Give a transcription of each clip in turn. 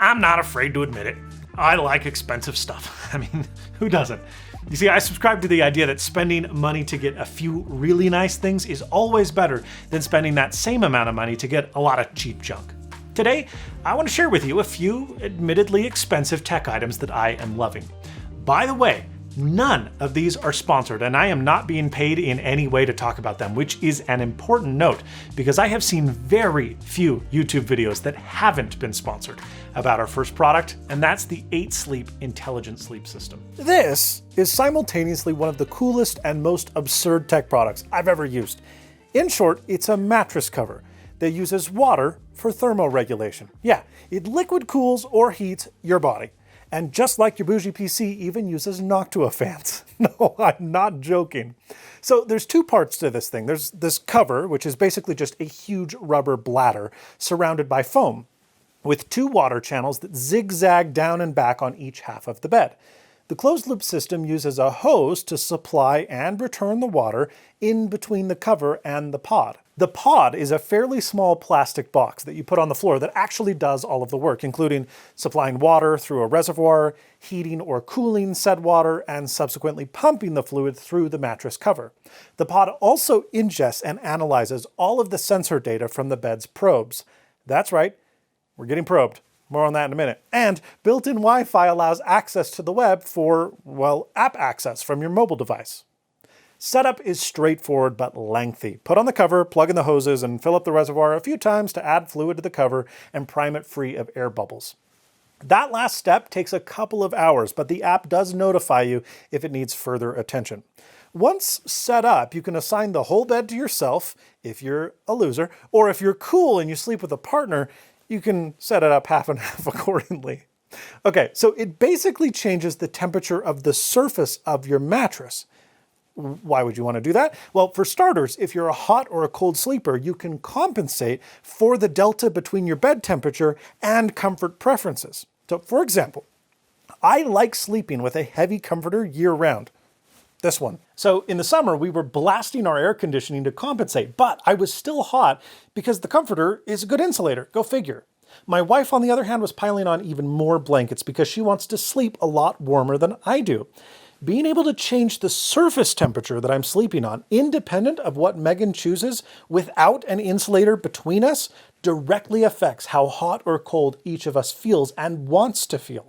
I'm not afraid to admit it. I like expensive stuff. I mean, who doesn't? You see, I subscribe to the idea that spending money to get a few really nice things is always better than spending that same amount of money to get a lot of cheap junk. Today, I want to share with you a few admittedly expensive tech items that I am loving. By the way, none of these are sponsored, and I am not being paid in any way to talk about them, which is an important note because I have seen very few YouTube videos that haven't been sponsored about our first product, and that's the 8 Sleep Intelligent Sleep System. This is simultaneously one of the coolest and most absurd tech products I've ever used. In short, it's a mattress cover that uses water for thermoregulation. Yeah, it liquid cools or heats your body. And just like your bougie PC even uses Noctua fans. No, I'm not joking. So there's 2 parts to this thing. There's this cover, which is basically just a huge rubber bladder surrounded by foam, with 2 water channels that zigzag down and back on each half of the bed. The closed loop system uses a hose to supply and return the water in between the cover and the pod. The pod is a fairly small plastic box that you put on the floor that actually does all of the work, including supplying water through a reservoir, heating or cooling said water, and subsequently pumping the fluid through the mattress cover. The pod also ingests and analyzes all of the sensor data from the bed's probes. That's right, we're getting probed. More on that in a minute. And built-in Wi-Fi allows access to the web for, well, app access from your mobile device. Setup is straightforward but lengthy. Put on the cover, plug in the hoses, and fill up the reservoir a few times to add fluid to the cover and prime it free of air bubbles. That last step takes a couple of hours, but the app does notify you if it needs further attention. Once set up, you can assign the whole bed to yourself, if you're a loser, or if you're cool and you sleep with a partner, you can set it up half and half accordingly. Okay, so it basically changes the temperature of the surface of your mattress. Why would you want to do that? Well, for starters, if you're a hot or a cold sleeper, you can compensate for the delta between your bed temperature and comfort preferences. So, for example, I like sleeping with a heavy comforter year-round. This one. So in the summer, we were blasting our air conditioning to compensate, but I was still hot because the comforter is a good insulator. Go figure. My wife, on the other hand, was piling on even more blankets because she wants to sleep a lot warmer than I do. Being able to change the surface temperature that I'm sleeping on, independent of what Megan chooses, without an insulator between us, directly affects how hot or cold each of us feels and wants to feel.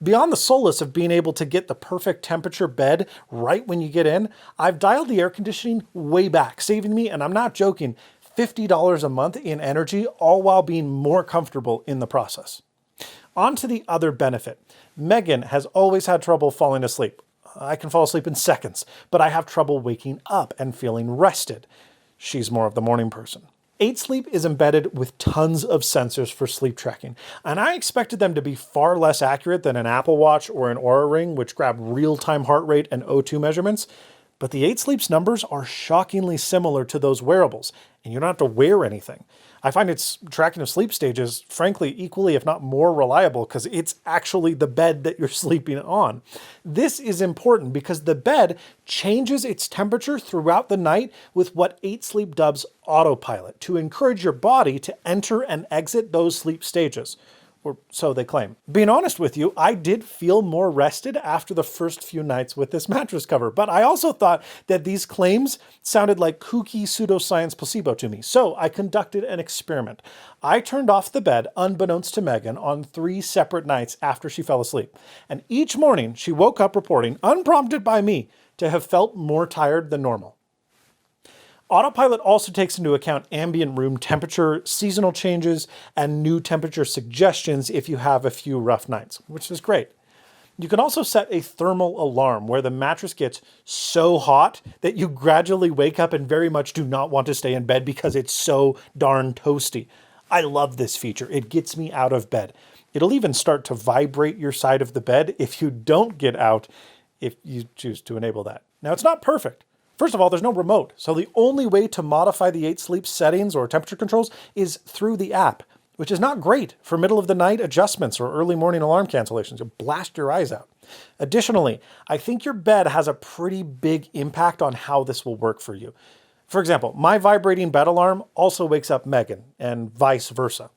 Beyond the solace of being able to get the perfect temperature bed right when you get in, I've dialed the air conditioning way back, saving me, and I'm not joking, $50 a month in energy, all while being more comfortable in the process. On to the other benefit. Megan has always had trouble falling asleep. I can fall asleep in seconds, but I have trouble waking up and feeling rested. She's more of the morning person. 8 Sleep is embedded with tons of sensors for sleep tracking, and I expected them to be far less accurate than an Apple Watch or an Oura Ring, which grab real-time heart rate and O2 measurements, but the 8 Sleep's numbers are shockingly similar to those wearables, and you don't have to wear anything. I find its tracking of sleep stages, frankly, equally if not more reliable because it's actually the bed that you're sleeping on. This is important because the bed changes its temperature throughout the night with what 8 Sleep dubs autopilot to encourage your body to enter and exit those sleep stages. Or so they claim. Being honest with you, I did feel more rested after the first few nights with this mattress cover, but I also thought that these claims sounded like kooky pseudoscience placebo to me, so I conducted an experiment. I turned off the bed, unbeknownst to Megan, on 3 separate nights after she fell asleep, and each morning she woke up reporting, unprompted by me, to have felt more tired than normal. Autopilot also takes into account ambient room temperature, seasonal changes, and new temperature suggestions if you have a few rough nights, which is great. You can also set a thermal alarm where the mattress gets so hot that you gradually wake up and very much do not want to stay in bed because it's so darn toasty. I love this feature. It gets me out of bed. It'll even start to vibrate your side of the bed if you don't get out, if you choose to enable that. Now, it's not perfect. First of all, there's no remote, so the only way to modify the 8 Sleep settings or temperature controls is through the app, which is not great for middle of the night adjustments or early morning alarm cancellations. You'll blast your eyes out. Additionally, I think your bed has a pretty big impact on how this will work for you. For example, my vibrating bed alarm also wakes up Megan, and vice versa.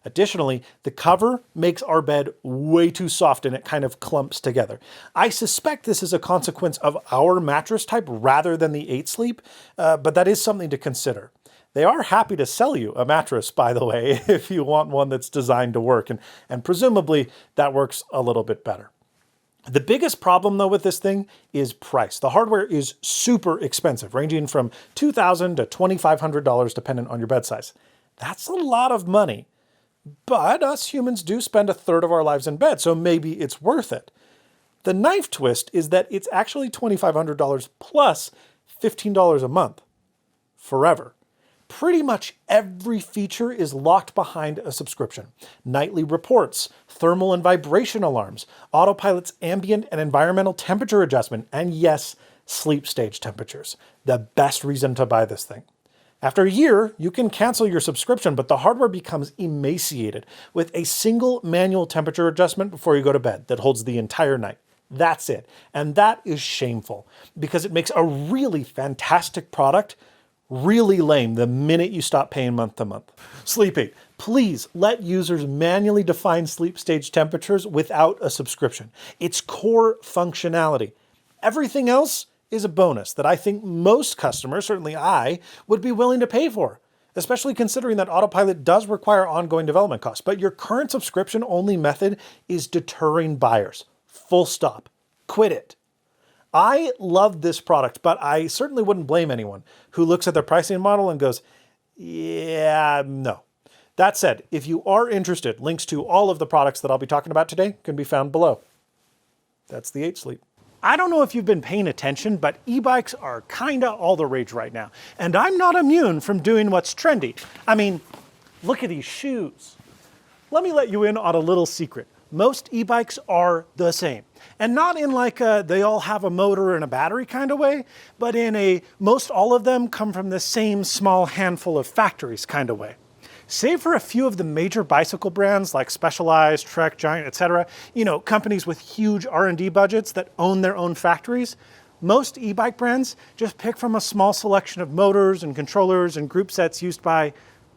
Additionally, the cover makes our bed way too soft and it kind of clumps together. I suspect this is a consequence of our mattress type rather than the 8 Sleep, but that is something to consider. They are happy to sell you a mattress, by the way, if you want one that's designed to work, and presumably that works a little bit better. The biggest problem, though, with this thing is price. The hardware is super expensive, ranging from $2,000 to $2,500 depending on your bed size. That's a lot of money, but us humans do spend a third of our lives in bed, so maybe it's worth it. The knife twist is that it's actually $2,500 plus $15 a month, forever. Pretty much every feature is locked behind a subscription. Nightly reports, thermal and vibration alarms, autopilot's ambient and environmental temperature adjustment, and yes, sleep stage temperatures. The best reason to buy this thing. After a year, you can cancel your subscription, but the hardware becomes emaciated with a single manual temperature adjustment before you go to bed that holds the entire night. That's it. And that is shameful because it makes a really fantastic product really lame the minute you stop paying month to month. Sleep8, please let users manually define sleep stage temperatures without a subscription. It's core functionality. Everything else is a bonus that I think most customers, certainly I, would be willing to pay for, especially considering that Autopilot does require ongoing development costs. But your current subscription-only method is deterring buyers. Full stop. Quit it. I love this product, but I certainly wouldn't blame anyone who looks at their pricing model and goes, yeah, no. That said, if you are interested, links to all of the products that I'll be talking about today can be found below. That's the 8 Sleep. I don't know if you've been paying attention, but e-bikes are kinda all the rage right now. And I'm not immune from doing what's trendy. I mean, look at these shoes. Let me let you in on a little secret. Most e-bikes are the same. And not in like they all have a motor and a battery kind of way, but in most all of them come from the same small handful of factories kind of way. Save for a few of the major bicycle brands like Specialized, Trek, Giant, etc., companies with huge R&D budgets that own their own factories, most e-bike brands just pick from a small selection of motors and controllers and group sets used by,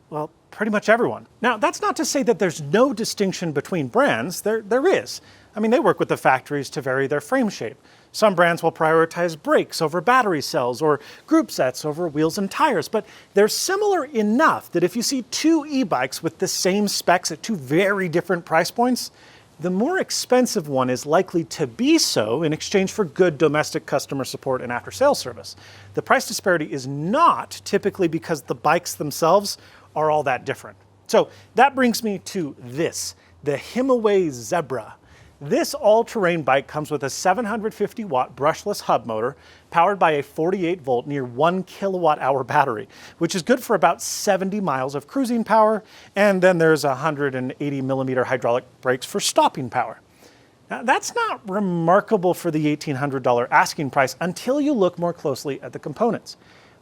well, pretty much everyone. Now, that's not to say that there's no distinction between brands. There is. I mean, they work with the factories to vary their frame shape. Some brands will prioritize brakes over battery cells or group sets over wheels and tires, but they're similar enough that if you see two e-bikes with the same specs at two very different price points, the more expensive one is likely to be so in exchange for good domestic customer support and after-sales service. The price disparity is not typically because the bikes themselves are all that different. So that brings me to this, the Himiway Zebra. This all-terrain bike comes with a 750-watt brushless hub motor powered by a 48-volt, near 1 kilowatt-hour battery, which is good for about 70 miles of cruising power, and then there's 180-millimeter hydraulic brakes for stopping power. Now, that's not remarkable for the $1,800 asking price until you look more closely at the components.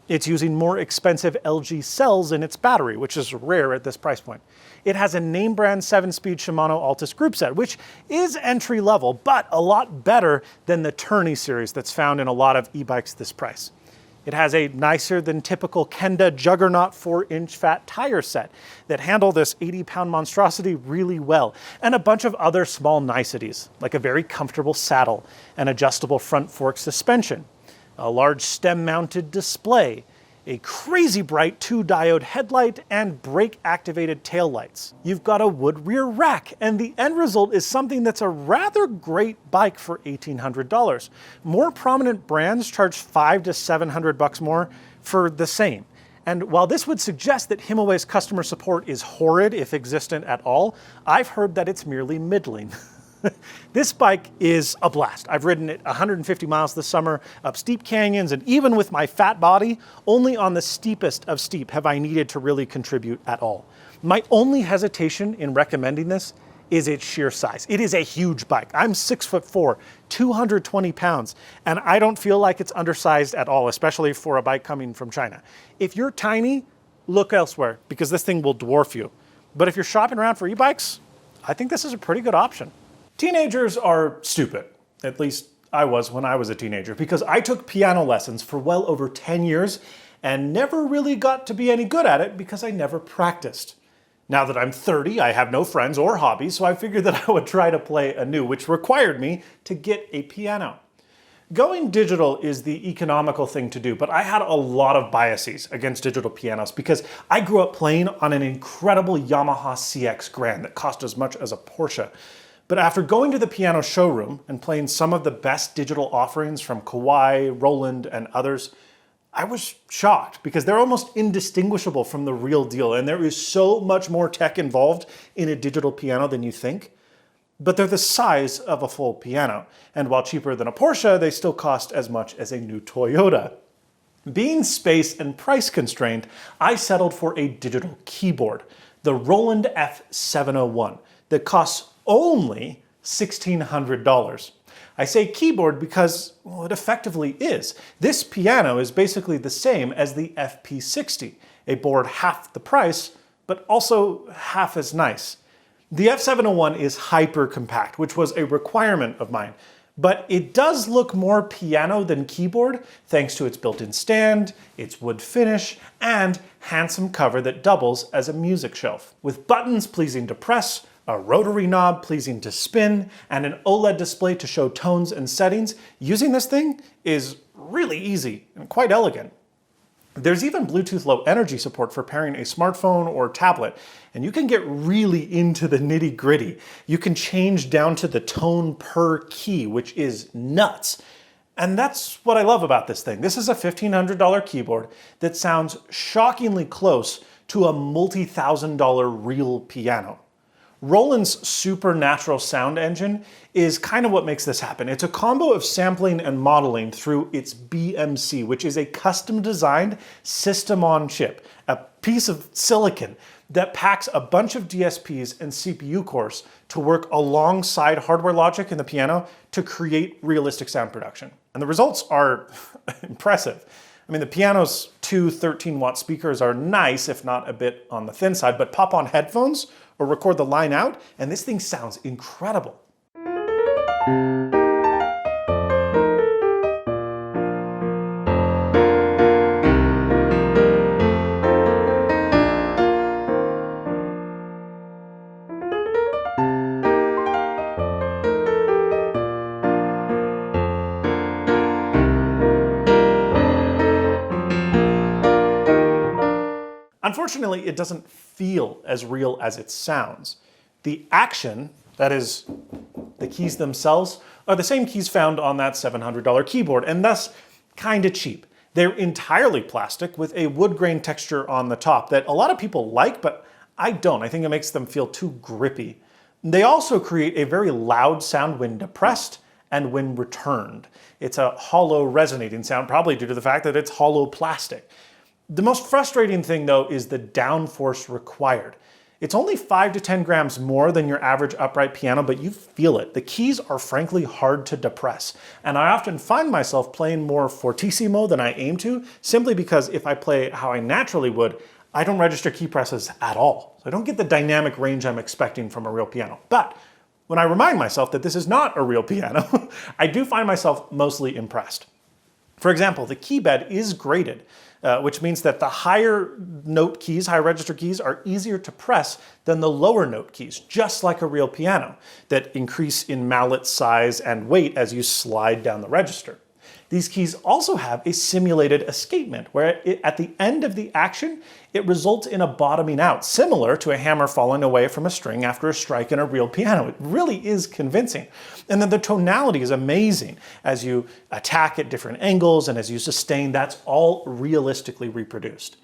It's using more expensive LG cells in its battery, which is rare at this price point. It has a name brand 7-speed Shimano Altus group set, which is entry level, but a lot better than the Tourney series that's found in a lot of e-bikes this price. It has a nicer than typical Kenda Juggernaut 4-inch fat tire set that handle this 80-pound monstrosity really well, and a bunch of other small niceties, like a very comfortable saddle, an adjustable front fork suspension, a large stem-mounted display, a crazy bright 2-diode headlight, and brake-activated taillights. You've got a wood rear rack, and the end result is something that's a rather great bike for $1,800. More prominent brands charge $500 to $700 more for the same. And while this would suggest that Himiway's customer support is horrid, if existent at all, I've heard that it's merely middling. This bike is a blast. I've ridden it 150 miles this summer up steep canyons, and even with my fat body, only on the steepest of steep have I needed to really contribute at all. My only hesitation in recommending this is its sheer size. It is a huge bike. I'm 6'4", 220 pounds, and I don't feel like it's undersized at all, especially for a bike coming from China. If you're tiny, look elsewhere, because this thing will dwarf you. But if you're shopping around for e-bikes, I think this is a pretty good option. Teenagers are stupid. At least I was when I was a teenager, because I took piano lessons for well over 10 years and never really got to be any good at it because I never practiced. Now that I'm 30, I have no friends or hobbies, so I figured that I would try to play anew, which required me to get a piano. Going digital is the economical thing to do, but I had a lot of biases against digital pianos because I grew up playing on an incredible Yamaha CX Grand that cost as much as a Porsche. But after going to the piano showroom and playing some of the best digital offerings from Kawai, Roland, and others, I was shocked because they're almost indistinguishable from the real deal, and there is so much more tech involved in a digital piano than you think. But they're the size of a full piano, and while cheaper than a Porsche, they still cost as much as a new Toyota. Being space and price constrained, I settled for a digital keyboard, the Roland F701, that costs only $1,600. I say keyboard because, well, it effectively is. This piano is basically the same as the FP60, a board half the price, but also half as nice. The F701 is hyper compact, which was a requirement of mine, but it does look more piano than keyboard thanks to its built-in stand, its wood finish, and handsome cover that doubles as a music shelf. With buttons pleasing to press, a rotary knob pleasing to spin, and an OLED display to show tones and settings, using this thing is really easy and quite elegant. There's even Bluetooth Low Energy support for pairing a smartphone or tablet, and you can get really into the nitty-gritty. You can change down to the tone per key, which is nuts. And that's what I love about this thing. This is a $1,500 keyboard that sounds shockingly close to a multi-thousand-dollar real piano. Roland's supernatural sound engine is kind of what makes this happen. It's a combo of sampling and modeling through its BMC, which is a custom-designed system-on-chip, a piece of silicon that packs a bunch of DSPs and CPU cores to work alongside hardware logic in the piano to create realistic sound production. And the results are impressive. I mean, the piano's two 13-watt speakers are nice, if not a bit on the thin side, but pop on headphones or record the line out, and this thing sounds incredible. Unfortunately, it doesn't feel as real as it sounds. The action, that is, the keys themselves, are the same keys found on that $700 keyboard, and thus kinda cheap. They're entirely plastic with a wood grain texture on the top that a lot of people like, but I don't. I think it makes them feel too grippy. They also create a very loud sound when depressed and when returned. It's a hollow resonating sound, probably due to the fact that it's hollow plastic. The most frustrating thing, though, is the downforce required. It's only 5 to 10 grams more than your average upright piano, but you feel it. The keys are frankly hard to depress, and I often find myself playing more fortissimo than I aim to, simply because if I play how I naturally would, I don't register key presses at all. So I don't get the dynamic range I'm expecting from a real piano. But when I remind myself that this is not a real piano, I do find myself mostly impressed. For example, the key bed is graded, which means that the higher note keys, high register keys, are easier to press than the lower note keys, just like a real piano, that increase in mallet size and weight as you slide down the register. These keys also have a simulated escapement, where at the end of the action, it results in a bottoming out, similar to a hammer falling away from a string after a strike in a real piano. It really is convincing. And then the tonality is amazing. As you attack at different angles and as you sustain, that's all realistically reproduced.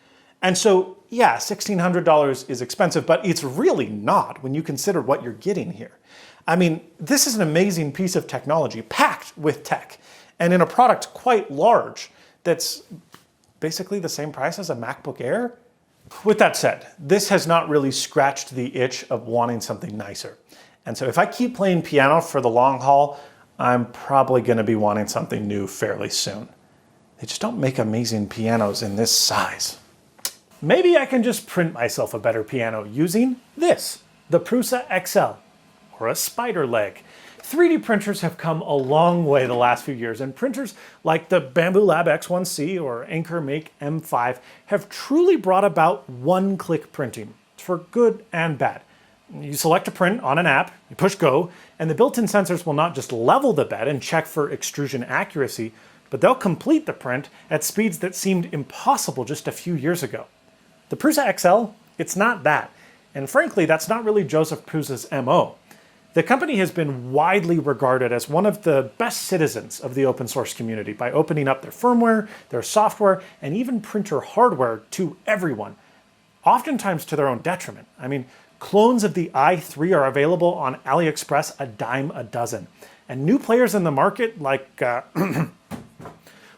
And so, yeah, $1,600 is expensive, but it's really not when you consider what you're getting here. I mean, this is an amazing piece of technology, packed with tech, and in a product quite large that's basically the same price as a MacBook Air. With that said, this has not really scratched the itch of wanting something nicer. And so if I keep playing piano for the long haul, I'm probably gonna be wanting something new fairly soon. They just don't make amazing pianos in this size. Maybe I can just print myself a better piano using this, the Prusa XL, or a spider leg. 3D printers have come a long way the last few years, and printers like the Bamboo Lab X1C or Anker Make M5 have truly brought about one-click printing It's for good and bad. You select a print on an app, you push go, and the built-in sensors will not just level the bed and check for extrusion accuracy, but they'll complete the print at speeds that seemed impossible just a few years ago. The Prusa XL, it's not that. And frankly, that's not really Joseph Prusa's MO. The company has been widely regarded as one of the best citizens of the open source community by opening up their firmware, their software, and even printer hardware to everyone, oftentimes to their own detriment. I mean, clones of the i3 are available on AliExpress a dime a dozen. And new players in the market, like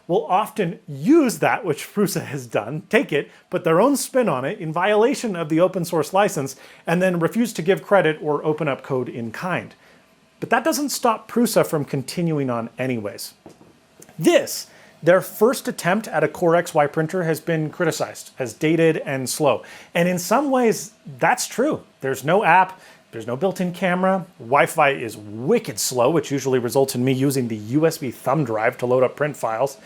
will often use that which Prusa has done, take it, put their own spin on it in violation of the open source license, and then refuse to give credit or open up code in kind. But that doesn't stop Prusa from continuing on anyways. This, their first attempt at a Core XY printer, has been criticized as dated and slow. And in some ways, that's true. There's no app, there's no built-in camera, Wi-Fi is wicked slow, which usually results in me using the USB thumb drive to load up print files,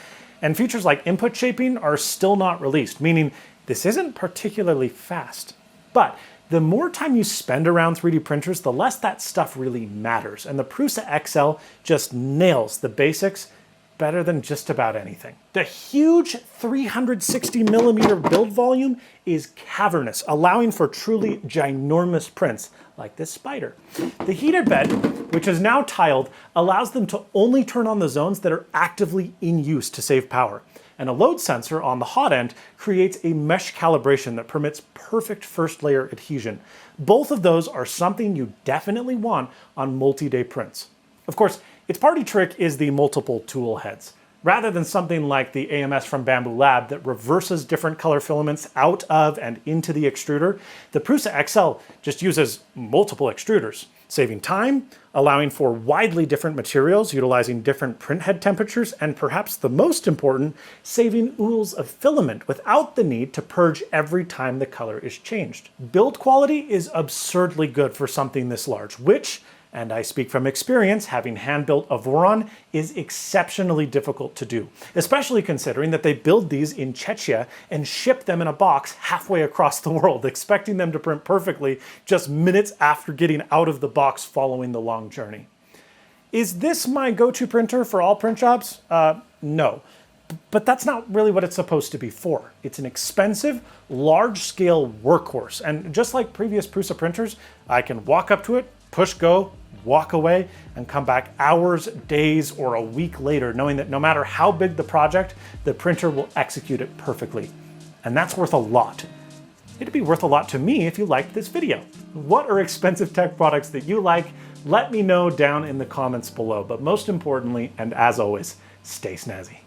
and features like input shaping are still not released, meaning this isn't particularly fast. But the more time you spend around 3D printers, the less that stuff really matters, and the Prusa XL just nails the basics better than just about anything. The huge 360mm build volume is cavernous, allowing for truly ginormous prints, like this spider. The heated bed, which is now tiled, allows them to only turn on the zones that are actively in use to save power. And a load sensor on the hot end creates a mesh calibration that permits perfect first layer adhesion. Both of those are something you definitely want on multi-day prints. Of course, its party trick is the multiple tool heads. Rather than something like the AMS from Bamboo Lab that reverses different color filaments out of and into the extruder, the Prusa XL just uses multiple extruders, saving time, allowing for widely different materials, utilizing different print head temperatures, and perhaps the most important, saving oodles of filament without the need to purge every time the color is changed. Build quality is absurdly good for something this large, which, and I speak from experience, having hand-built a Voron is exceptionally difficult to do, especially considering that they build these in Czechia and ship them in a box halfway across the world, expecting them to print perfectly just minutes after getting out of the box following the long journey. Is this my go-to printer for all print jobs? No. But that's not really what it's supposed to be for. It's an expensive, large-scale workhorse, and just like previous Prusa printers, I can walk up to it, push go, walk away, and come back hours, days, or a week later, knowing that no matter how big the project, the printer will execute it perfectly. And that's worth a lot. It'd be worth a lot to me if you liked this video. What are expensive tech products that you like? Let me know down in the comments below. But most importantly, and as always, stay snazzy.